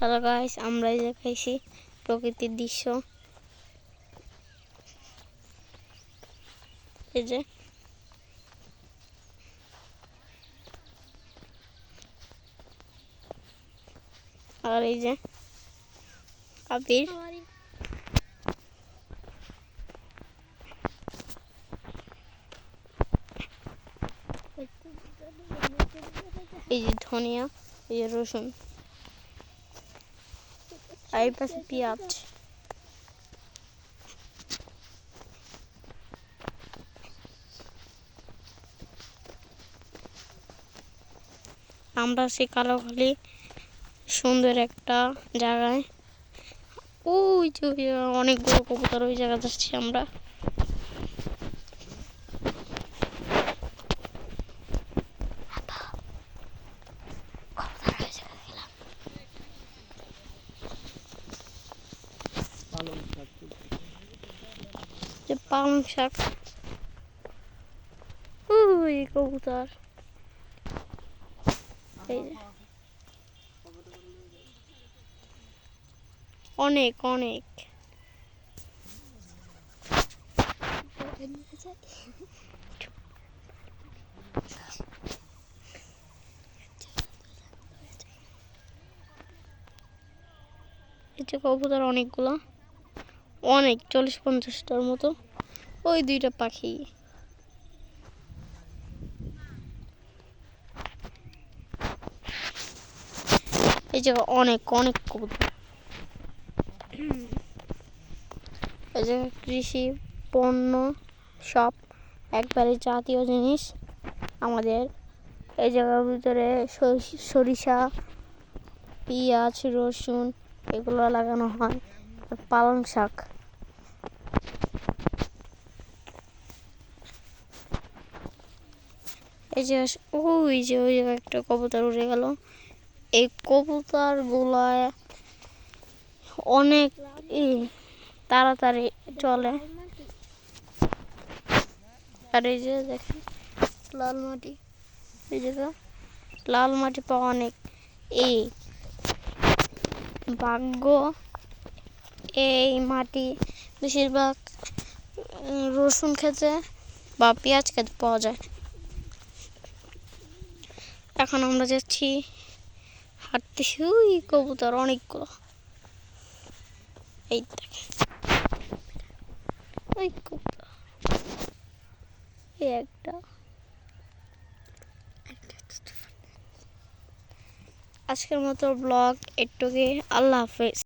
Hello guys, আমরা এই যে দেখাইছি প্রকৃতির দৃশ্য। এই যে আর এই যে আবির, এই যে ধনিয়া, এই যে রসুন, আর এই পাশে পেঁয়াজ। আমরা সেই কালোখালি সুন্দর একটা জায়গায়, ওই যে অনেকগুলো কবুতর, ওই জায়গা যাচ্ছি আমরা। পালং শাক, ওই কবুতর, এই যে অনেক অনেক। এই যে কবুতর অনেকগুলো, অনেক 40-50টার মতো। ওই দুইটা পাখি, এই যে অনেক অনেক কবুতর। এই যে কৃষি পণ্য সব একবারে জাতীয় জিনিস আমাদের এই জায়গার ভিতরে। সরিষা, পেঁয়াজ, রসুন এগুলো লাগানো হয়, আর পালং শাক। এই যে ওই যে ওই জায়গায় একটা কবুতর উড়ে গেল। এই কবুতর গুলায় অনেক তাড়াতাড়ি চলে। আর এই যে দেখেন লাল মাটি, এই জায়গা লাল মাটি পাওয়া অনেক এই ভাগ্য। এই মাটি বেশিরভাগ রসুন খেতে বা পেঁয়াজ খেতে পাওয়া যায়। এখন আমরা যাচ্ছি, হাঁটতেছি, ওই কবুতর অনেকগুলো। এই দেখেন ওই কবুতর, এই একটা। আজকের মতো ব্লগ এটুকুই। আল্লাহ হাফেজ।